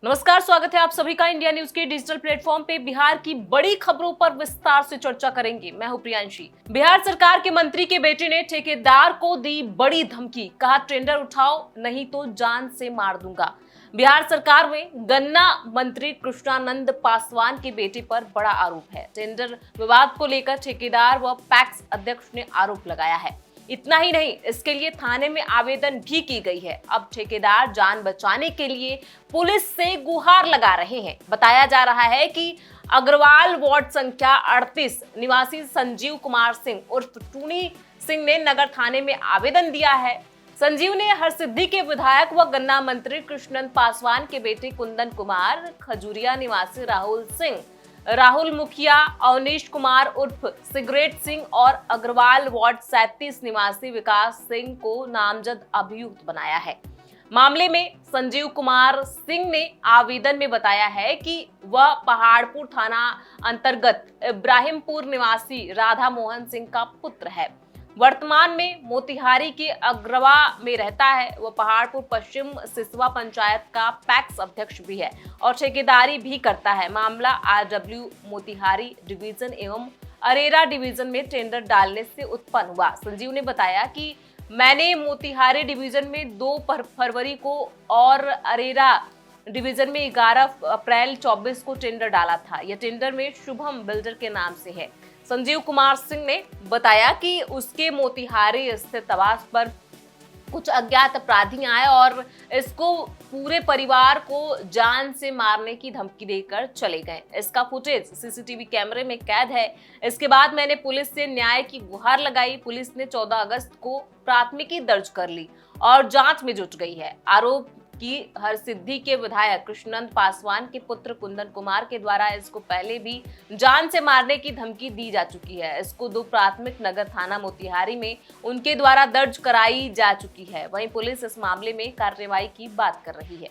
नमस्कार, स्वागत है आप सभी का इंडिया न्यूज के डिजिटल प्लेटफॉर्म पे। बिहार की बड़ी खबरों पर विस्तार से चर्चा करेंगे। मैं हूं प्रियांशी। बिहार सरकार के मंत्री के बेटे ने ठेकेदार को दी बड़ी धमकी, कहा टेंडर उठाओ नहीं तो जान से मार दूंगा। बिहार सरकार में गन्ना मंत्री कृष्णानंद पासवान के बेटे पर बड़ा आरोप है। टेंडर विवाद को लेकर ठेकेदार व पैक्स अध्यक्ष ने आरोप लगाया है। इतना ही नहीं, इसके लिए थाने में आवेदन भी की गई है। अब ठेकेदार जान बचाने के लिए पुलिस से गुहार लगा रहे हैं। बताया जा रहा है कि अग्रवाल वार्ड संख्या 38 निवासी संजीव कुमार सिंह उर्फ टूनी सिंह ने नगर थाने में आवेदन दिया है। संजीव ने हरसिद्धि के विधायक व गन्ना मंत्री कृष्णनंद पासवान के बेटे कुंदन कुमार, खजूरिया निवासी राहुल सिंह, राहुल मुखिया, अवनीश कुमार उर्फ सिगरेट सिंह और अग्रवाल वार्ड 37 निवासी विकास सिंह को नामजद अभियुक्त बनाया है। मामले में संजीव कुमार सिंह ने आवेदन में बताया है कि वह पहाड़पुर थाना अंतर्गत इब्राहिमपुर निवासी राधा मोहन सिंह का पुत्र है। वर्तमान में मोतिहारी के अग्रवा में रहता है। वह पहाड़पुर पश्चिम सिसवा पंचायत का पैक्स अध्यक्ष भी है और ठेकेदारी भी करता है। मामला आरडब्ल्यू मोतिहारी डिवीजन एवं अरेरा डिवीजन में टेंडर डालने से उत्पन्न हुआ। संजीव ने बताया कि मैंने मोतिहारी डिवीजन में 2 फरवरी को और अरेरा डिवीजन में 11 अप्रैल 24 को टेंडर डाला था। यह टेंडर में शुभम बिल्डर के नाम से है। संजीव कुमार सिंह ने बताया कि उसके मोतिहारी स्थित आवास पर कुछ अज्ञात अपराधी आए और इसको पूरे परिवार को जान से मारने की धमकी देकर चले गए। इसका फुटेज सीसीटीवी कैमरे में कैद है। इसके बाद मैंने पुलिस से न्याय की गुहार लगाई। पुलिस ने 14 अगस्त को प्राथमिकी दर्ज कर ली और जांच में जुट गई है। आरोप की हरसिद्धि के विधायक कृष्णनंद पासवान के पुत्र कुंदन कुमार के द्वारा इसको पहले भी जान से मारने की धमकी दी जा चुकी है। इसको 2 प्राथमिक नगर थाना मोतिहारी में उनके द्वारा दर्ज कराई जा चुकी है। वहीं पुलिस इस मामले में कार्रवाई की बात कर रही है।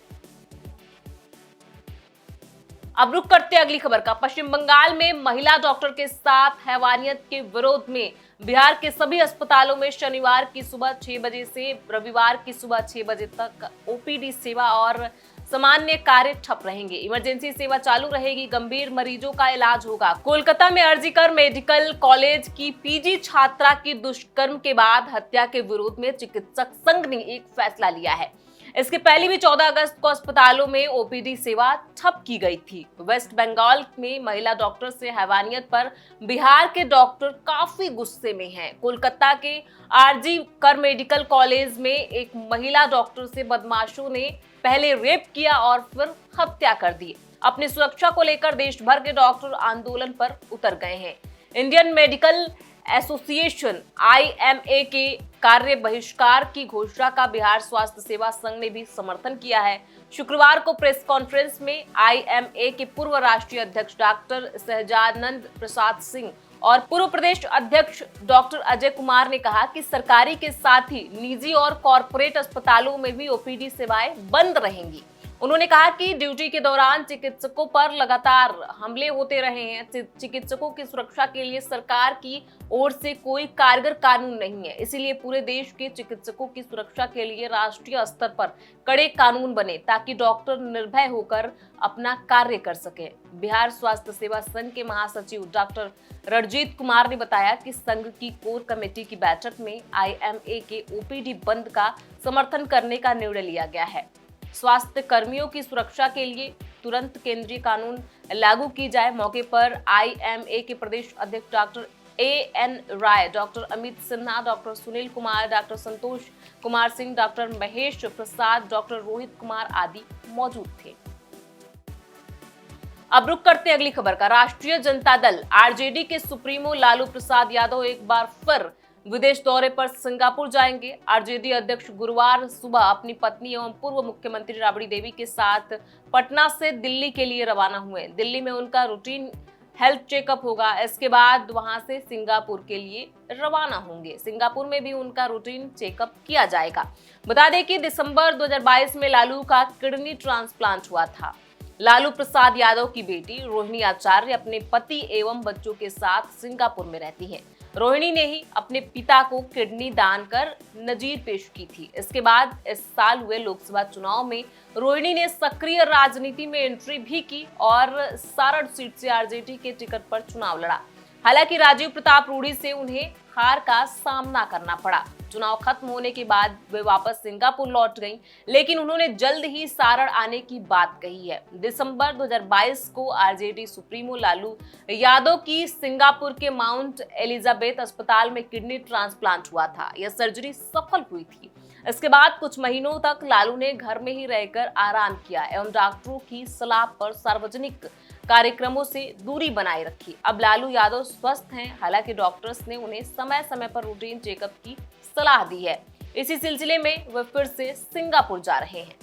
अब रुक करते अगली खबर का। पश्चिम बंगाल में महिला डॉक्टर के साथ हैवानियत के विरोध में बिहार के सभी अस्पतालों में शनिवार की सुबह 6 बजे से रविवार की सुबह 6 बजे तक ओपीडी सेवा और सामान्य कार्य ठप रहेंगे। इमरजेंसी सेवा चालू रहेगी। गंभीर मरीजों का इलाज होगा। कोलकाता में अर्जिकर मेडिकल कॉलेज की पीजी छात्रा की दुष्कर्म के बाद हत्या के विरोध में चिकित्सक संघ ने एक फैसला लिया है। इसके पहले भी 14 अगस्त को अस्पतालों में ओपीडी सेवा ठप की गई थी। वेस्ट बंगाल में महिला डॉक्टर से हैवानियत पर बिहार के डॉक्टर काफी गुस्से में हैं। कोलकाता के आरजी कर मेडिकल कॉलेज में एक महिला डॉक्टर से बदमाशों ने पहले रेप किया और फिर हत्या कर दी। अपनी सुरक्षा को लेकर देश भर के डॉक्टर आंदोलन पर उतर गए हैं। इंडियन मेडिकल एसोसिएशन IMA के कार्य बहिष्कार की घोषणा का बिहार स्वास्थ्य सेवा संघ ने भी समर्थन किया है। शुक्रवार को प्रेस कॉन्फ्रेंस में IMA के पूर्व राष्ट्रीय अध्यक्ष डॉक्टर सहजानंद प्रसाद सिंह और पूर्व प्रदेश अध्यक्ष डॉक्टर अजय कुमार ने कहा कि सरकारी के साथ ही निजी और कॉरपोरेट अस्पतालों में भी ओपीडी सेवाएं बंद रहेंगी। उन्होंने कहा कि ड्यूटी के दौरान चिकित्सकों पर लगातार हमले होते रहे हैं। चिकित्सकों की सुरक्षा के लिए सरकार की ओर से कोई कारगर कानून नहीं है। इसीलिए पूरे देश के चिकित्सकों की सुरक्षा के लिए राष्ट्रीय स्तर पर कड़े कानून बने ताकि डॉक्टर निर्भय होकर अपना कार्य कर सके। बिहार स्वास्थ्य सेवा संघ के महासचिव डॉक्टर रणजीत कुमार ने बताया कि संघ की कोर कमेटी की बैठक में IMA के ओपीडी बंद का समर्थन करने का निर्णय लिया गया है। स्वास्थ्य कर्मियों की सुरक्षा के लिए तुरंत केंद्रीय कानून लागू की जाए। मौके पर IMA के प्रदेश अध्यक्ष doctor AN Rai, doctor Amit Sinha, doctor Sunil Kumar, doctor Santosh Kumar Singh, doctor Mahesh Prasad, doctor Rohit Kumar आदि मौजूद थे। अब रुक करते अगली खबर का। राष्ट्रीय जनता दल RJD के सुप्रीमो लालू प्रसाद यादव एक बार फिर विदेश दौरे पर सिंगापुर जाएंगे। RJD अध्यक्ष गुरुवार सुबह अपनी पत्नी एवं पूर्व मुख्यमंत्री राबड़ी देवी के साथ पटना से दिल्ली के लिए रवाना हुए। दिल्ली में उनका रूटीन हेल्थ चेकअप होगा। इसके बाद वहां से सिंगापुर के लिए रवाना होंगे। सिंगापुर में भी उनका रूटीन चेकअप किया जाएगा। बता दें कि दिसंबर 2022 में लालू का किडनी ट्रांसप्लांट हुआ था। लालू प्रसाद यादव की बेटी रोहिणी आचार्य अपने पति एवं बच्चों के साथ सिंगापुर में रहती हैं। रोहिणी ने ही अपने पिता को किडनी दान कर नजीर पेश की थी। इसके बाद इस साल हुए लोकसभा चुनाव में रोहिणी ने सक्रिय राजनीति में एंट्री भी की और सारण सीट से आरजेडी के टिकट पर चुनाव लड़ा। हालांकि राजीव प्रताप रूढ़ी से उन्हें हार का सामना करना पड़ा। चुनाव खत्म होने के बाद वे वापस सिंगापुर लौट गईं, लेकिन उन्होंने जल्द ही सारण आने की बात कही है। दिसंबर 2022 को आरजेडी सुप्रीमो लालू यादव की सिंगापुर के माउंट एलिजाबेथ अस्पताल में किडनी ट्रांसप्लांट हुआ था। यह सर्जरी सफल हुई थी। इसके बाद कुछ महीनों तक लालू ने घर में ही रहकर आराम किया एवं डॉक्टरों की सलाह पर सार्वजनिक कार्यक्रमों से दूरी बनाए रखी। अब लालू यादव स्वस्थ हैं, हालांकि डॉक्टर्स ने उन्हें समय समय पर रूटीन चेकअप की सलाह दी है। इसी सिलसिले में वे फिर से सिंगापुर जा रहे हैं।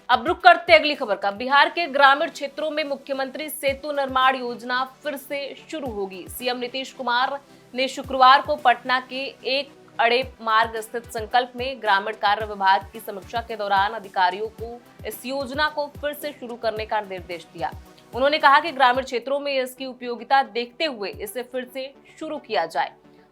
अब रुक करते अगली खबर का। बिहार के ग्रामीण क्षेत्रों में मुख्यमंत्री सेतु निर्माण योजना फिर से शुरू होगी। सीएम नीतीश कुमार ने शुक्रवार को पटना के एक अड़े मार्ग स्थित संकल्प में ग्रामीण कार्य विभाग की समीक्षा के दौरान अधिकारियों को इस योजना को फिर से शुरू करने का निर्देश दिया। उन्होंने कहा कि ग्रामीण क्षेत्रों में इसकी उपयोगिता देखते हुए इसे फिर से शुरू किया जाए।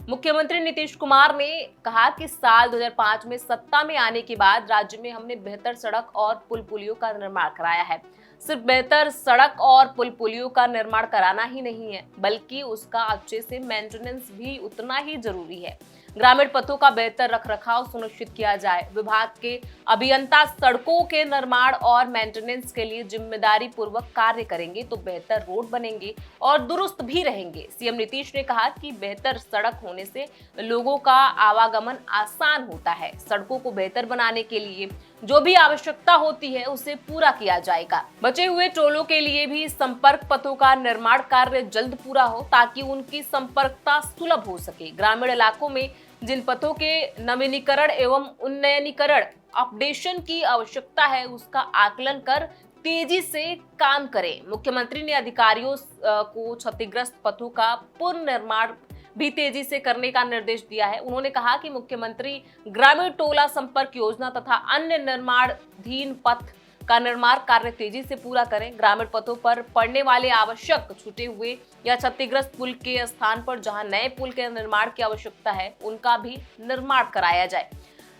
मुख्यमंत्री नीतीश कुमार ने कहा कि साल 2005 में सत्ता में आने के बाद राज्य में हमने बेहतर सड़क और पुल पुलियों का निर्माण कराया है। सिर्फ बेहतर सड़क और पुल पुलियों का निर्माण कराना ही नहीं है, बल्कि उसका अच्छे से मेंटेनेंस भी उतना ही जरूरी है। ग्रामीण पथों का बेहतर रखरखाव सुनिश्चित किया जाए। विभाग के अभियंता सड़कों के निर्माण और मेंटेनेंस के लिए जिम्मेदारी पूर्वक कार्य करेंगे तो बेहतर रोड बनेंगे और दुरुस्त भी रहेंगे। सीएम नीतीश ने कहा कि बेहतर सड़क होने से लोगों का आवागमन आसान होता है। सड़कों को बेहतर बनाने के लिए जो भी आवश्यकता होती है उसे पूरा किया जाएगा। बचे हुए टोलों के लिए भी संपर्क पथों का निर्माण कार्य जल्द पूरा हो ताकि उनकी संपर्कता सुलभ हो सके। ग्रामीण इलाकों में जिन पथों के नवीनीकरण एवं उन्नयनीकरण अपडेशन की आवश्यकता है उसका आकलन कर तेजी से काम करें। मुख्यमंत्री ने अधिकारियों को क्षतिग्रस्त पथों का पुनर्निर्माण भी तेजी से करने का निर्देश दिया है। उन्होंने कहा कि मुख्यमंत्री ग्रामीण टोला संपर्क योजना तथा अन्य निर्माणाधीन पथ का निर्माण कार्य तेजी से पूरा करें। ग्रामीण पथों पर पड़ने वाले आवश्यक छूटे हुए या क्षतिग्रस्त पुल के स्थान पर जहां नए पुल के निर्माण की आवश्यकता है उनका भी निर्माण कराया जाए।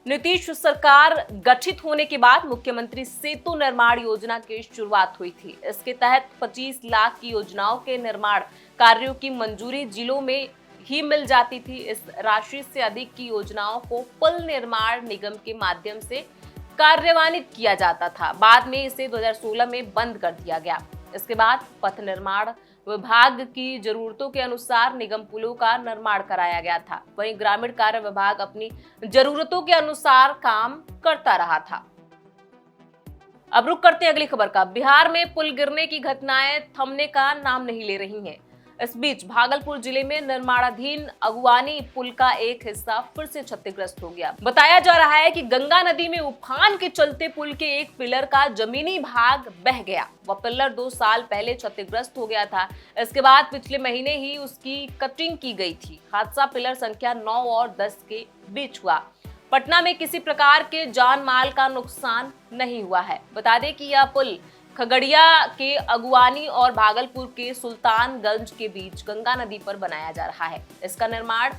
नीतीश सरकार गठित होने के बाद मुख्यमंत्री सेतु निर्माण योजना की शुरुआत हुई थी। इसके तहत 25 लाख की योजनाओं के निर्माण कार्यों की मंजूरी जिलों में ही मिल जाती थी। इस राशि से अधिक की योजनाओं को पुल निर्माण निगम के माध्यम से कार्यान्वित किया जाता था। बाद में इसे 2016 में बंद कर दिया गया। इसके बाद पथ निर्माण विभाग की जरूरतों के अनुसार निगम पुलों का निर्माण कराया गया था। वहीं ग्रामीण कार्य विभाग अपनी जरूरतों के अनुसार काम करता रहा था। अब रुक करते हैं अगली खबर का। बिहार में पुल गिरने की घटनाएं थमने का नाम नहीं ले रही हैं। इस बीच भागलपुर जिले में निर्माणाधीन अगुवानी पुल का एक हिस्सा फिर से क्षतिग्रस्त हो गया। बताया जा रहा है कि गंगा नदी में उफान के चलते पुल के एक पिलर का जमीनी भाग बह गया। वह पिलर 2 साल पहले क्षतिग्रस्त हो गया था। इसके बाद पिछले महीने ही उसकी कटिंग की गई थी। हादसा पिलर संख्या 9 और 10 के बीच हुआ। पटना में किसी प्रकार के जान माल का नुकसान नहीं हुआ है। बता दें कि यह पुल खगड़िया के अगुवानी और भागलपुर के सुल्तानगंज के बीच गंगा नदी पर बनाया जा रहा है। इसका निर्माण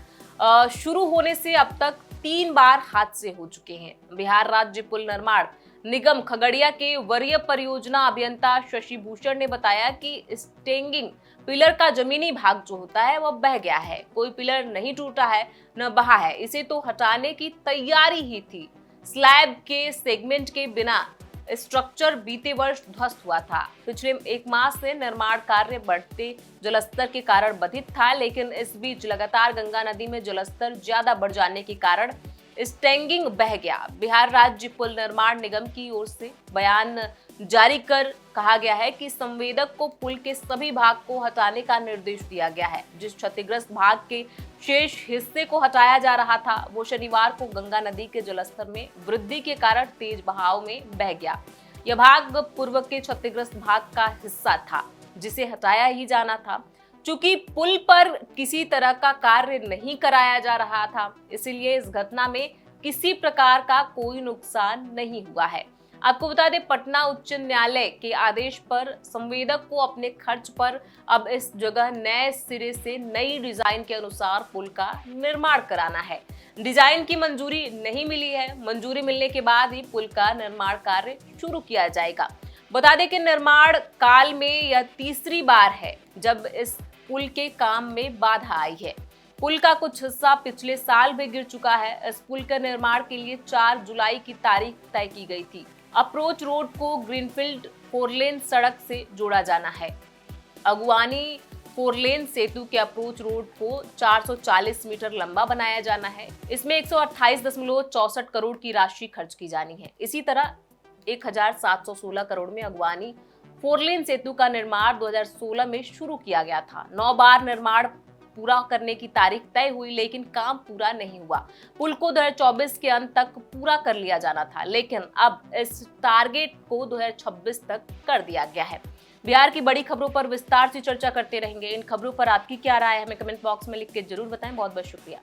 शुरू होने से अब तक 3 बार हादसे हो चुके हैं। बिहार राज्य पुल निर्माण निगम खगड़िया के वरीय परियोजना अभियंता शशि भूषण ने बताया कि स्टेंगिंग पिलर का जमीनी भाग जो होता है वह बह गया है। कोई पिलर नहीं टूटा है न बहा है, इसे तो हटाने की तैयारी ही थी। स्लैब के सेगमेंट के बिना स्ट्रक्चर बीते वर्ष ध्वस्त हुआ था। पिछले 1 माह से निर्माण कार्य बढ़ते जलस्तर के कारण बाधित था, लेकिन इस बीच लगातार गंगा नदी में जलस्तर ज्यादा बढ़ जाने के कारण स्टेंगिंग बह गया। बिहार राज्य पुल निर्माण निगम की ओर से बयान जारी कर कहा गया है कि संवेदक को पुल के सभी भाग को हटाने का निर्देश दिया गया है। जिस क्षतिग्रस्त भाग के शेष हिस्से को हटाया जा रहा था वो शनिवार को गंगा नदी के जलस्तर में वृद्धि के कारण तेज बहाव में बह गया। यह भाग पूर्व के क्षतिग्रस्त भाग का हिस्सा था जिसे हटाया ही जाना था। चूंकि पुल पर किसी तरह का कार्य नहीं कराया जा रहा था, इसलिए इस घटना में किसी प्रकार का कोई नुकसान नहीं हुआ है। आपको बता दें, पटना उच्च न्यायालय के आदेश पर संवेदक को अपने खर्च पर अब इस जगह नए सिरे से नई डिजाइन के अनुसार पुल का निर्माण कराना है। डिजाइन की मंजूरी नहीं मिली है। मंजूरी मिलने के बाद ही पुल का निर्माण कार्य शुरू किया जाएगा। बता दें कि निर्माण काल में यह तीसरी बार है जब इस पुल के काम में बाधा आई है। पुल का कुछ हिस्सा पिछले साल भी गिर चुका है। इस पुल के निर्माण के लिए 4 जुलाई की तारीख तय की गई थी। अप्रोच रोड को ग्रीनफील्ड 4 लेन सड़क से जोड़ा जाना है। अगुवानी 4 लेन सेतु के अप्रोच रोड को 440 मीटर लंबा बनाया जाना है। इसमें 128.64 करोड़ की राशि खर्च की जानी है। इसी तरह 1716 करोड़ में अगुवानी 4 लेन सेतु का निर्माण 2016 में शुरू किया गया था। 9 बार निर्माण पूरा करने की तारीख तय हुई, लेकिन काम पूरा नहीं हुआ। पुल को 2024 के अंत तक पूरा कर लिया जाना था, लेकिन अब इस टारगेट को 2026 तक कर दिया गया है। बिहार की बड़ी खबरों पर विस्तार से चर्चा करते रहेंगे। इन खबरों पर आपकी क्या राय है, हमें कमेंट बॉक्स में लिख के जरूर बताएं। बहुत बहुत शुक्रिया।